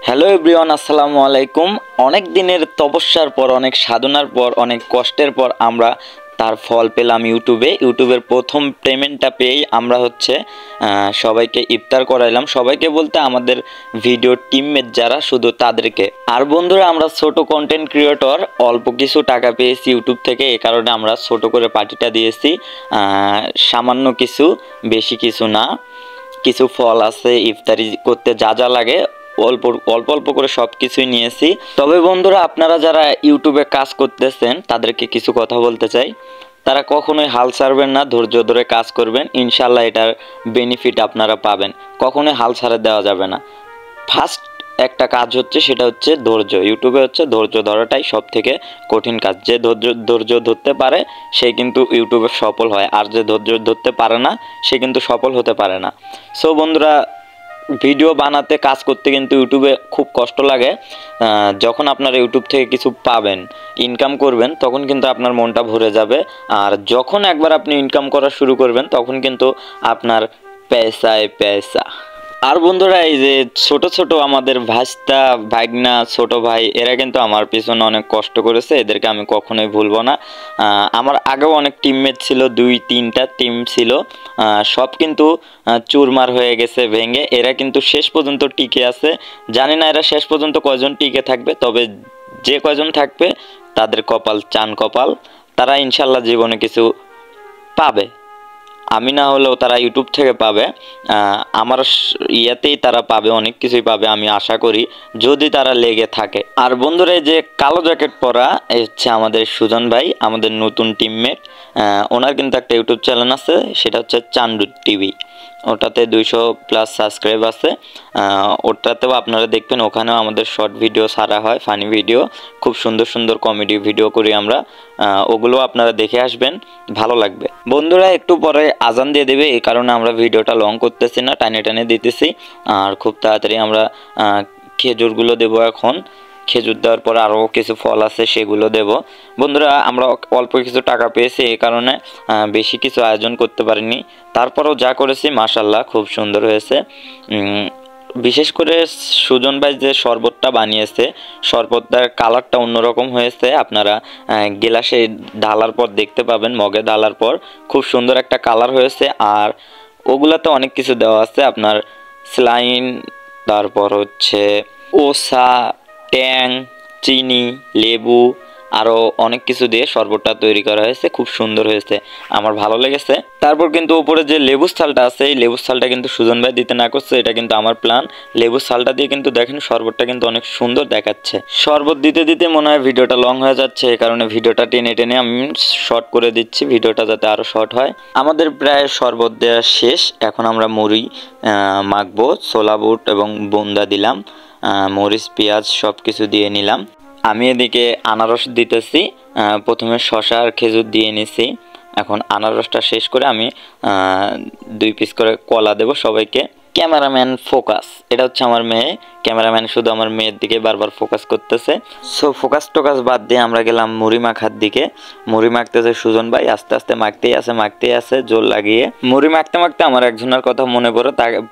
Hello everyone, আসসালামু আলাইকুম। অনেক দিনের তপস্যার পর, অনেক সাধনার পর, অনেক কষ্টের পর আমরা তার ফল পেলাম ইউটিউবের প্রথম পেমেন্টটা পেয়েই আমরা সবাইকে ইফতার করাইলাম। সবাইকে বলতে আমাদের ভিডিও টিমমেট যারা, শুধু তাদেরকে। আর বন্ধুরা, আমরা ছোট কন্টেন্ট ক্রিয়েটর, অল্প কিছু টাকা পেয়েছি ইউটিউব থেকে, এ কারণে আমরা ছোট করে পার্টিটা দিয়েছি। সামান্য কিছু, বেশি কিছু না। কিছু ফল আছে, ইফতারি করতে যা যা লাগে অল্প অল্প অল্প করে সব কিছুই নিয়েছি। তবে বন্ধুরা, আপনারা যারা ইউটিউবে কাজ করতেছেন তাদেরকে কিছু কথা বলতে চাই। তারা কখনোই হাল ছাড়বেন না, ধৈর্য ধরে কাজ করবেন, ইনশাল্লাহ এটার বেনিফিট আপনারা পাবেন। কখনোই হাল ছাড়া দেওয়া যাবে না। ফার্স্ট একটা কাজ সেটা হচ্ছে ধৈর্য। ইউটিউবে ধৈর্য ধরাটাই সব থেকে কঠিন কাজ। যে ধৈর্য ধরতে পারে সে কিন্তু ইউটিউবে সফল হয়, আর যে ধৈর্য ধরতে পারে না সে কিন্তু সফল হতে পারে না। সো বন্ধুরা, ভিডিও বানাতে, কাজ করতে কিন্তু ইউটিউবে খুব কষ্ট লাগে। যখন আপনারা ইউটিউব থেকে কিছু পাবেন, ইনকাম করবেন, তখন কিন্তু আপনার মনটা ভরে যাবে। আর যখন একবার আপনি ইনকাম করা শুরু করবেন, তখন কিন্তু আপনার পয়সায় পয়সা। আর বন্ধুরা, এই যে ছোট ছোট আমাদের ভাস্তা ভাগনা, ছোট ভাই, এরা কিন্তু আমার পিছনে অনেক কষ্ট করেছে, এদেরকে আমি কখনোই ভুলবো না। আমার আগেও অনেক টিমমেট ছিল, 2-3টা টিম ছিল, সব কিন্তু চুরমার হয়ে গেছে, ভেঙে। এরা কিন্তু শেষ পর্যন্ত টিকে আছে। জানি না এরা শেষ পর্যন্ত কয়জন টিকে থাকবে, তবে যে কয়জন থাকবে তাদের কপাল চান কপাল। তারা ইনশাল্লাহ জীবনে কিছু পাবে। আমি না হলেও তারা ইউটিউব থেকে পাবে, আমার ইয়েতেই তারা পাবে, অনেক কিছুই পাবে আমি আশা করি, যদি তারা লেগে থাকে। আর বন্ধুরা, এই যে কালো জ্যাকেট পরা আমাদের সুজন ভাই, আমাদের নতুন টিমমেট। ওনার কিন্তু একটা ইউটিউব চ্যানেল আছে, সেটা হচ্ছে চান্দু টিভি। ওটাতে 200+ সাবস্ক্রাইব আছে। ওটাতেও আপনারা দেখবেন, ওখানেও আমাদের শর্ট ভিডিও ছাড়া হয়, ফানি ভিডিও, খুব সুন্দর সুন্দর কমেডি ভিডিও করি আমরা। ওগুলো আপনারা দেখে আসবেন, ভালো লাগবে। বন্ধুরা, একটু পরে আজান দিয়ে দেবে, এই কারণে আমরা ভিডিওটা লং করতেছি না, টানে টানে দিতেছি। আর খুব তাড়াতাড়ি আমরা খেজুরগুলো দেবো এখন। খেজুর দেওয়ার পর আরও কিছু ফল আছে, সেগুলো দেব। বন্ধুরা, আমরা অল্প কিছু টাকা পেয়েছি, এই কারণে বেশি কিছু আয়োজন করতে পারিনি। তারপরেও যা করেছি মাশাল্লাহ খুব সুন্দর হয়েছে। বিশেষ করে সুজন ভাই যে শরবতটা বানিয়েছে, শরবতটার কালারটা অন্যরকম হয়েছে। আপনারা গ্লাসে ঢালার পর দেখতে পাবেন, মগে ঢালার পর খুব সুন্দর একটা কালার হয়েছে। আর ওগুলাতে অনেক কিছু দেওয়া আছে, আপনার স্লাইন, তারপর ওসা, ট্যাং, চিনি, লেবু, আরও অনেক কিছু দিয়ে শরবতটা তৈরি করা হয়েছে, খুব সুন্দর হয়েছে, আমার ভালো লেগেছে। তারপর কিন্তু উপরে যে লেবুর ছালটা আছে, এই লেবুর ছালটা কিন্তু সুজন ভাই দিতে না করছে, এটা কিন্তু আমার প্ল্যান। লেবুর ছালটা দিয়ে কিন্তু দেখেন শরবতটা কিন্তু অনেক সুন্দর দেখাচ্ছে। শরবত দিতে দিতে মনে হয় ভিডিওটা লং হয়ে যাচ্ছে, এই কারণে ভিডিওটা টেনে টেনে আমি শর্ট করে দিচ্ছি, ভিডিওটা যাতে আরও শর্ট হয়। আমাদের প্রায় শরবত দেওয়া শেষ। এখন আমরা মুড়ি মাখবো, ছোলা বুট এবং বুন্দা দিলাম, মরিচ, পেঁয়াজ সব কিছু দিয়ে নিলাম। আমি এদিকে আনারস দিতেছি, প্রথমে শসা আর খেজুর দিয়ে নিছি। এখন আনারসটা শেষ করে আমি 2 পিস করে কলা দেব সবাইকে। ক্যামেরাম্যান ফোকাস, এটা আমার মেয়ে। ক্যামেরাম্যান শুধু আমার মেয়ের দিকে বারবার ফোকাস করতেছে। সো ফোকাস টোকাস বাদ দিয়ে আমরা গেলাম মুড়ি মাখার দিকে। মুড়ি মাখতেছে সুজন ভাই, আস্তে আস্তে মাখতেই আছে জোর লাগিয়ে। মুড়ি মাখতে মাখতে আমার একজনের কথা মনে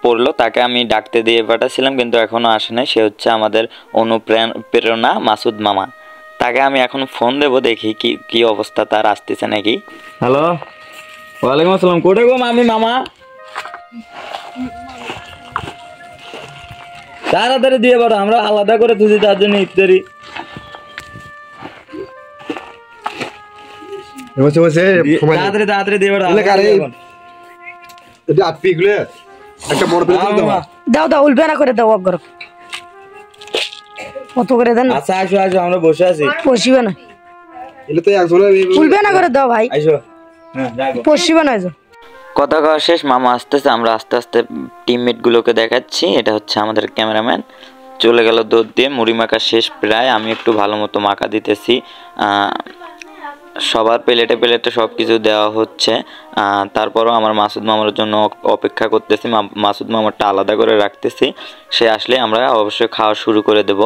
পড়লো, তাকে আমি ডাকতে দিয়ে পাঠাচ্ছিলাম, কিন্তু এখনো আসে নাই। সে আমাদের অনুপ্রেরণা মাসুদ মামা। তাকে আমি এখন ফোন দেবো, দেখি কি অবস্থা, তার আসতেছে নাকি। হ্যালো, ওয়ালাইকুম আসসালাম। কোথায় গো মামা? তাড়াতাড়ি দিয়ে পারো, আমরা আলাদা করে তুই তার জন্য ইফতারি। তাড়াতাড়ি দিয়ে পারো। দাও উল্পে না করে দাও, অগ্র কত করে দেন। আচ্ছা আসো, আমরা বসে আছি। পশিবে না, উল্পে না করে দাও ভাই, পশিবে না। কথা কওয়া শেষ, মামা আসতেছে। আমরা আস্তে আস্তে টিমমেট গুলোকে দেখাচ্ছি, এটা আমাদের ক্যামেরাম্যান। চলে গেল দুধ দিয়ে। মুড়ি মাখা শেষ প্রায়, আমি একটু ভালো মতো মাখা দিতেছি। সবার প্লেটে সব কিছু দেওয়া হচ্ছে। তারপরও আমার মাসুদ মামার জন্য অপেক্ষা করতেছি, মাসুদ মামারটা আলাদা করে রাখতেছি। সে আসলে আমরা অবশ্যই খাওয়া শুরু করে দেব।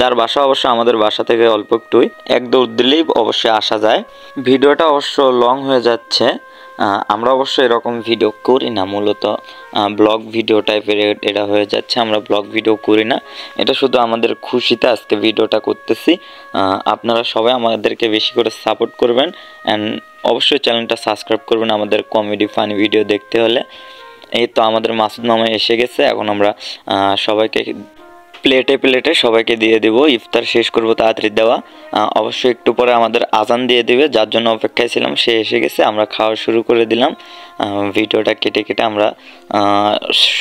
তার বাসা অবশ্য আমাদের বাসা থেকে অল্প একটুই, এক দৌড় দিলেই অবশ্যই আসা যায়। ভিডিওটা অবশ্য লং হয়ে যাচ্ছে, আমরা অবশ্য এরকম ভিডিও করি না, মূলত ব্লগ ভিডিও টাইপের এটা হয়ে যাচ্ছে। আমরা ব্লগ ভিডিও করি না, এটা শুধু আমাদের খুশিতে আজকে ভিডিওটা করতেছি। আপনারা সবাই আমাদেরকে বেশি করে সাপোর্ট করবেন অ্যান্ড অবশ্যই চ্যানেলটা সাবস্ক্রাইব করবেন আমাদের কমেডি ফানি ভিডিও দেখতে হলে। এই তো আমাদের মাসুদ মামা এসে গেছে, এখন আমরা সবাইকে প্লেটে প্লেটে সবাইকে দিয়ে দিব, ইফতার শেষ করব তাড়াতাড়ি দেওয়া। অবশ্যই একটু পরে আমাদের আজান দিয়ে দিবে, যার জন্য অপেক্ষায় ছিলাম সে এসে গেছে, আমরা খাওয়া শুরু করে দিলাম। ভিডিওটা কেটে কেটে আমরা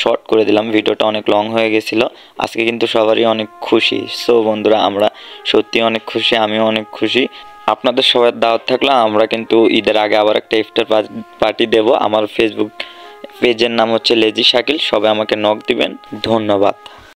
শর্ট করে দিলাম, ভিডিওটা অনেক লং হয়ে গেছিলো। আজকে কিন্তু সবারই অনেক খুশি। সো বন্ধুরা, আমরা সত্যি অনেক খুশি, আমিও অনেক খুশি। আপনাদের সবার দাওয়াত থাকলে আমরা কিন্তু ঈদের আগে আবার একটা ইফতার পার্টি দেব। আমার ফেসবুক পেজের নাম হচ্ছে লেজি শাকিল, সবাই আমাকে নক দিবেন। ধন্যবাদ।